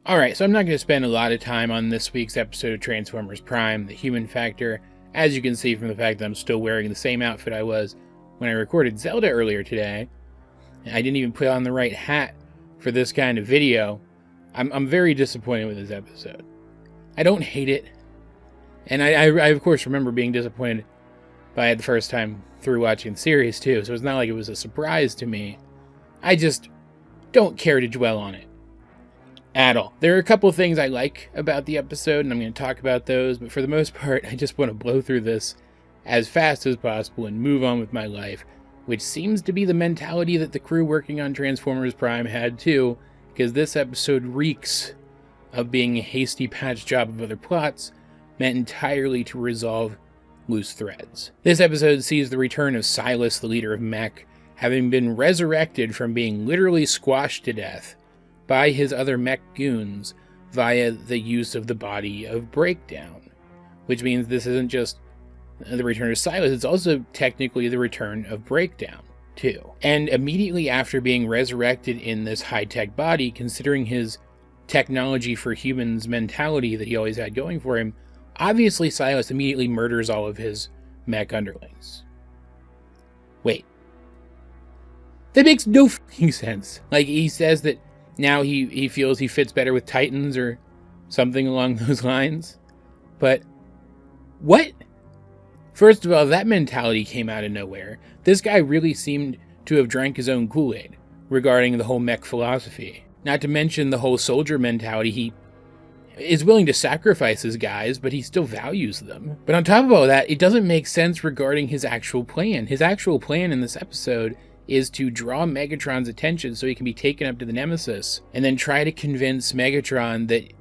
Alright, so I'm not going to spend a lot of time on this week's episode of Transformers Prime, the human factor, as you can see from the fact that I'm still wearing the same outfit I was when I recorded Zelda earlier today. I didn't even put on the right hat for this kind of video. I'm very disappointed with this episode. I don't hate it, and I of course remember being disappointed by it the first time through watching the series too, so it's not like it was a surprise to me. I just don't care to dwell on it at all. There are a couple of things I like about the episode, and I'm going to talk about those, but for the most part, I just want to blow through this as fast as possible and move on with my life, which seems to be the mentality that the crew working on Transformers Prime had too, because this episode reeks of being a hasty patch job of other plots meant entirely to resolve loose threads. This episode sees the return of Silas, the leader of Mech, having been resurrected from being literally squashed to death by his other Mech goons via the use of the body of Breakdown, which means this isn't just the return of Silas, it's also technically the return of Breakdown, too. And immediately after being resurrected in this high-tech body, considering his technology for humans mentality that he always had going for him, obviously Silas immediately murders all of his Mech underlings. Wait. That makes no fucking sense. Like, he says that now he feels he fits better with Titans or something along those lines. But what? First of all, that mentality came out of nowhere. This guy really seemed to have drank his own Kool-Aid regarding the whole Mech philosophy. Not to mention the whole soldier mentality. He is willing to sacrifice his guys, but he still values them. But on top of all that, it doesn't make sense regarding his actual plan. His actual plan in this episode is to draw Megatron's attention so he can be taken up to the Nemesis, and then try to convince Megatron that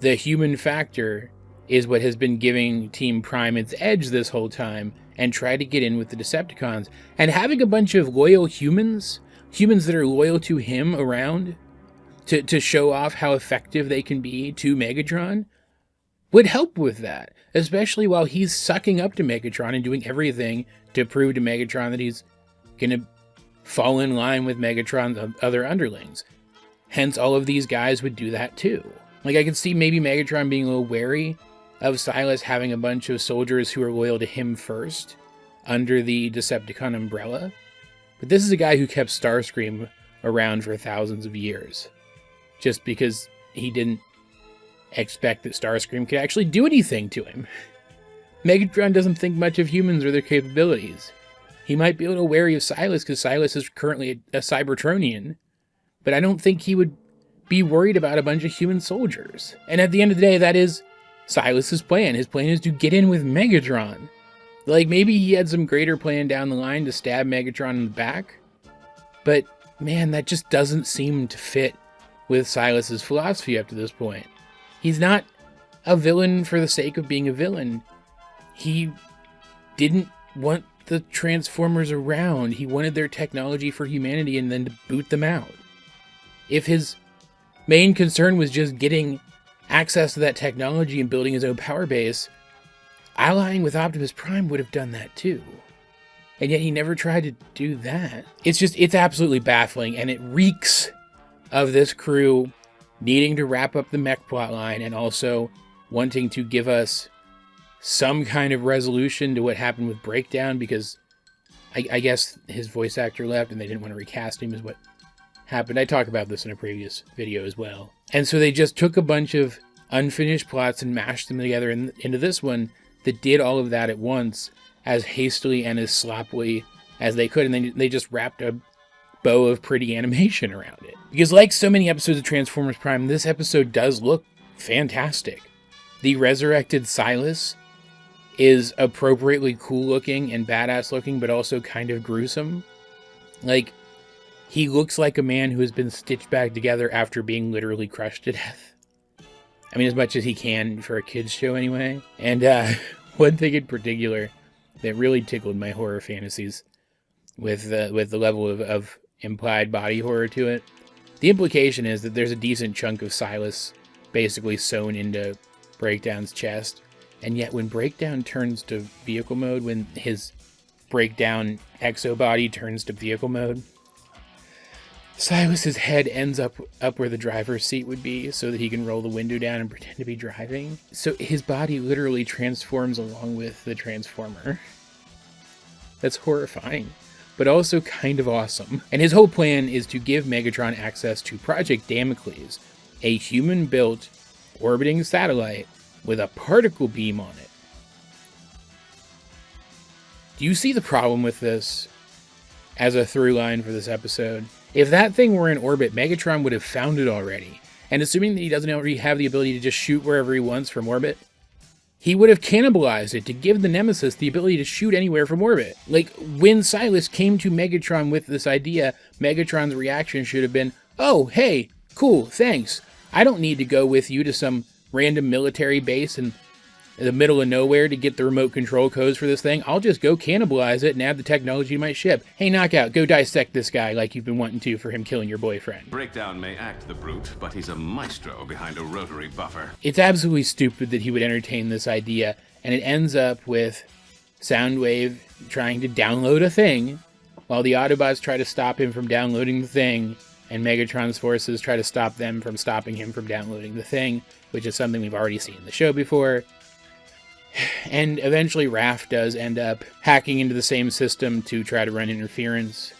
the human factor is what has been giving Team Prime its edge this whole time, and try to get in with the Decepticons. And having a bunch of loyal humans that are loyal to him around, to show off how effective they can be to Megatron, would help with that, especially while he's sucking up to Megatron and doing everything to prove to Megatron that he's gonna fall in line with Megatron's other underlings. Hence, all of these guys would do that too. Like, I could see maybe Megatron being a little wary of Silas having a bunch of soldiers who are loyal to him first, under the Decepticon umbrella. But this is a guy who kept Starscream around for thousands of years, just because he didn't expect that Starscream could actually do anything to him. Megatron doesn't think much of humans or their capabilities. He might be a little wary of Silas because Silas is currently a Cybertronian, but I don't think he would be worried about a bunch of human soldiers. And at the end of the day, that is Silas's plan. His plan is to get in with Megatron. Like, maybe he had some greater plan down the line to stab Megatron in the back, but man, that just doesn't seem to fit with Silas's philosophy up to this point. He's not a villain for the sake of being a villain. He didn't want the Transformers around. He wanted their technology for humanity and then to boot them out. If his main concern was just getting access to that technology and building his own power base, allying with Optimus Prime would have done that too. And yet he never tried to do that. It's absolutely baffling, and it reeks of this crew needing to wrap up the Mech plotline and also wanting to give us some kind of resolution to what happened with Breakdown, because I guess his voice actor left and they didn't want to recast him is what happened. I talked about this in a previous video as well. And so they just took a bunch of unfinished plots and mashed them together into this one that did all of that at once, as hastily and as sloppily as they could, and then they just wrapped a bow of pretty animation around it. Because like so many episodes of Transformers Prime, this episode does look fantastic. The resurrected Silas is appropriately cool looking and badass looking, but also kind of gruesome. Like, he looks like a man who has been stitched back together after being literally crushed to death. I mean, as much as he can for a kid's show anyway. And one thing in particular that really tickled my horror fantasies with the level of implied body horror to it. The implication is that there's a decent chunk of Silas basically sewn into Breakdown's chest. And yet when Breakdown turns to vehicle mode, when his Breakdown exobody turns to vehicle mode, Silas's head ends up where the driver's seat would be so that he can roll the window down and pretend to be driving. So his body literally transforms along with the Transformer. That's horrifying, but also kind of awesome. And his whole plan is to give Megatron access to Project Damocles, a human-built orbiting satellite with a particle beam on it. Do you see the problem with this as a through line for this episode? If that thing were in orbit, Megatron would have found it already. And assuming that he doesn't already have the ability to just shoot wherever he wants from orbit, he would have cannibalized it to give the Nemesis the ability to shoot anywhere from orbit. Like, when Silas came to Megatron with this idea, Megatron's reaction should have been, oh, hey, cool, thanks. I don't need to go with you to some random military base in the middle of nowhere to get the remote control codes for this thing. I'll just go cannibalize it and add the technology to my ship. Hey, Knockout, go dissect this guy like you've been wanting to for him killing your boyfriend. Breakdown may act the brute, but he's a maestro behind a rotary buffer. It's absolutely stupid that he would entertain this idea, and it ends up with Soundwave trying to download a thing, while the Autobots try to stop him from downloading the thing, and Megatron's forces try to stop them from stopping him from downloading the thing, which is something we've already seen in the show before. And eventually Raph does end up hacking into the same system to try to run interference.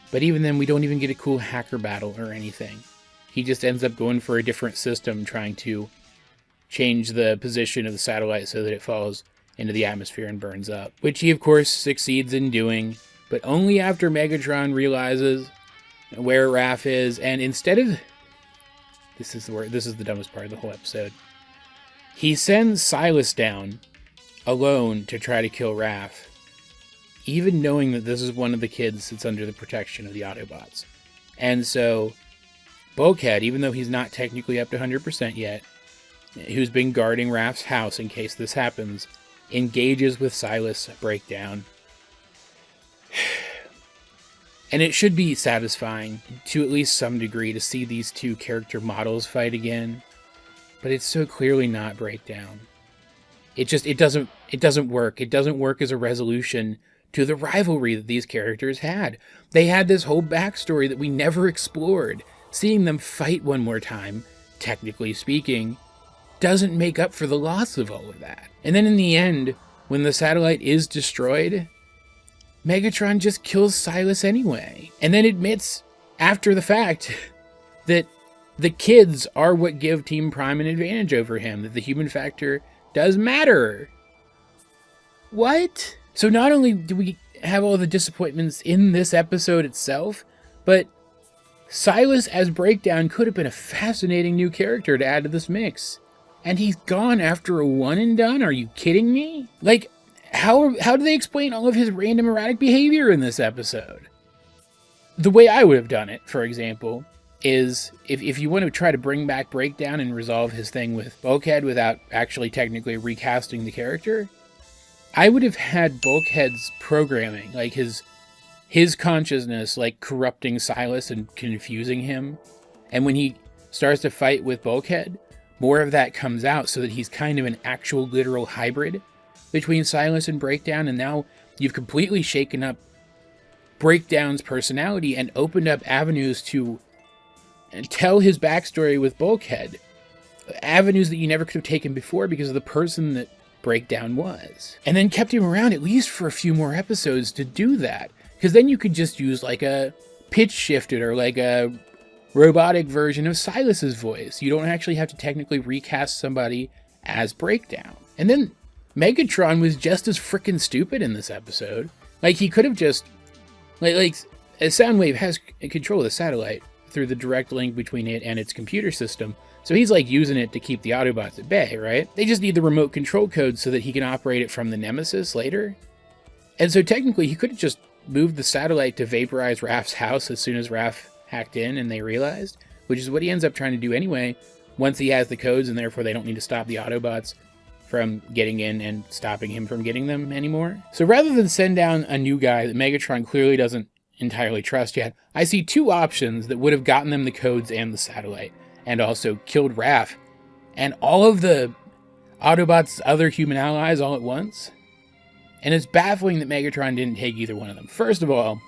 But even then, we don't even get a cool hacker battle or anything. He just ends up going for a different system, trying to change the position of the satellite so that it falls into the atmosphere and burns up. Which he, of course, succeeds in doing, but only after Megatron realizes where Raph is, and instead of... This is the dumbest part of the whole episode. He sends Silas down alone to try to kill Raph, even knowing that this is one of the kids that's under the protection of the Autobots. And so, Bulkhead, even though he's not technically up to 100% yet, who's been guarding Raph's house in case this happens, engages with Silas Breakdown. And it should be satisfying, to at least some degree, to see these two character models fight again. But it's so clearly not Breakdown. It doesn't work. It doesn't work as a resolution to the rivalry that these characters had. They had this whole backstory that we never explored. Seeing them fight one more time, technically speaking, doesn't make up for the loss of all of that. And then in the end, when the satellite is destroyed, Megatron just kills Silas anyway. And then admits, after the fact, that the kids are what give Team Prime an advantage over him, that the human factor does matter. What? So not only do we have all the disappointments in this episode itself, but Silas as Breakdown could have been a fascinating new character to add to this mix. And he's gone after a one and done? Are you kidding me? Like, how do they explain all of his random erratic behavior in this episode? The way I would have done it, for example, is if you want to try to bring back Breakdown and resolve his thing with Bulkhead without actually technically recasting the character, I would have had Bulkhead's programming, like his consciousness, like corrupting Silas and confusing him. And when he starts to fight with Bulkhead, more of that comes out so that he's kind of an actual literal hybrid between Silas and Breakdown. And now you've completely shaken up Breakdown's personality and opened up avenues to tell his backstory with Bulkhead. Avenues that you never could have taken before because of the person that Breakdown was. And then kept him around at least for a few more episodes to do that. Because then you could just use like a pitch shifted or like a robotic version of Silas's voice. You don't actually have to technically recast somebody as Breakdown. And then Megatron was just as freaking stupid in this episode. Like, he could have just... Like Soundwave has control of the satellite through the direct link between it and its computer system. So he's like using it to keep the Autobots at bay, right? They just need the remote control code so that he can operate it from the Nemesis later. And so technically he could have just moved the satellite to vaporize Raph's house as soon as Raph hacked in and they realized, which is what he ends up trying to do anyway, once he has the codes, and therefore they don't need to stop the Autobots from getting in and stopping him from getting them anymore. So rather than send down a new guy that Megatron clearly doesn't entirely trust yet, I see two options that would have gotten them the codes and the satellite, and also killed Raph and all of the Autobots' other human allies all at once. And it's baffling that Megatron didn't take either one of them. First of all,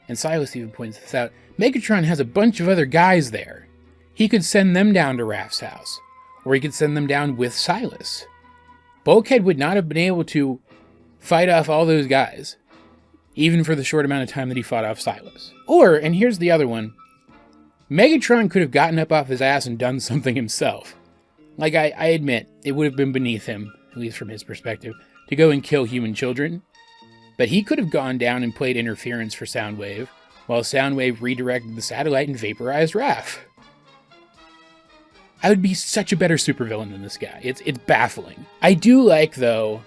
and Silas even points this out, Megatron has a bunch of other guys there. He could send them down to Raph's house, or he could send them down with Silas. Bulkhead would not have been able to fight off all those guys, even for the short amount of time that he fought off Silas. Or, and here's the other one, Megatron could have gotten up off his ass and done something himself. Like, I admit, it would have been beneath him, at least from his perspective, to go and kill human children. But he could have gone down and played interference for Soundwave, while Soundwave redirected the satellite and vaporized Raph. I would be such a better supervillain than this guy. It's baffling. I do like, though,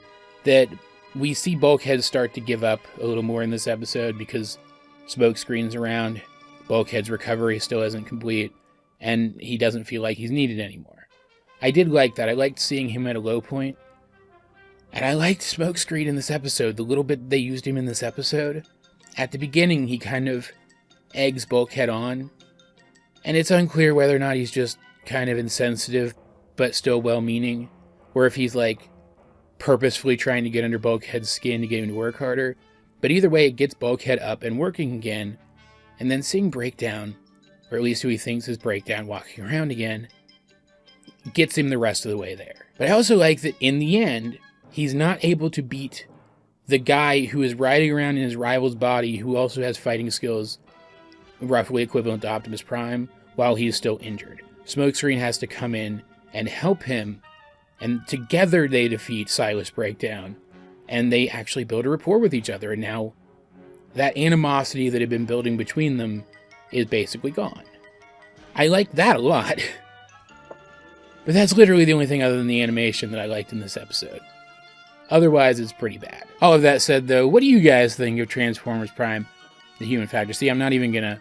that we see Bulkhead start to give up a little more in this episode because Smokescreen's around, Bulkhead's recovery still isn't complete, and he doesn't feel like he's needed anymore. I did like that. I liked seeing him at a low point. And I liked Smokescreen in this episode. The little bit they used him in this episode. At the beginning, he kind of eggs Bulkhead on. And it's unclear whether or not he's just kind of insensitive, but still well-meaning. Or if he's, like, purposefully trying to get under Bulkhead's skin to get him to work harder. But either way, it gets Bulkhead up and working again. And then seeing Breakdown, or at least who he thinks is Breakdown, walking around again, gets him the rest of the way there. But I also like that in the end, he's not able to beat the guy who is riding around in his rival's body, who also has fighting skills roughly equivalent to Optimus Prime, while he's still injured. Smokescreen has to come in and help him, and together they defeat Silas Breakdown, and they actually build a rapport with each other, and now that animosity that had been building between them is basically gone. I like that a lot. But that's literally the only thing other than the animation that I liked in this episode. Otherwise, it's pretty bad. All of that said, though, what do you guys think of Transformers Prime, the Human Factor? See, I'm not even gonna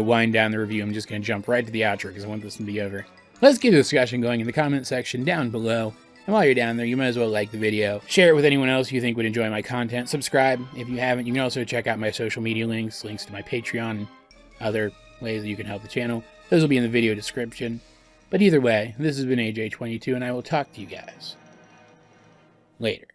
wind down the review. I'm just gonna jump right to the outro because I want this to be over. Let's get a discussion going in the comment section down below. And while you're down there, you might as well like the video, share it with anyone else you think would enjoy my content, subscribe if you haven't. You can also check out my social media links to my Patreon, and other ways that you can help the channel. Those will be in the video description. But either way, this has been AJ22, and I will talk to you guys later.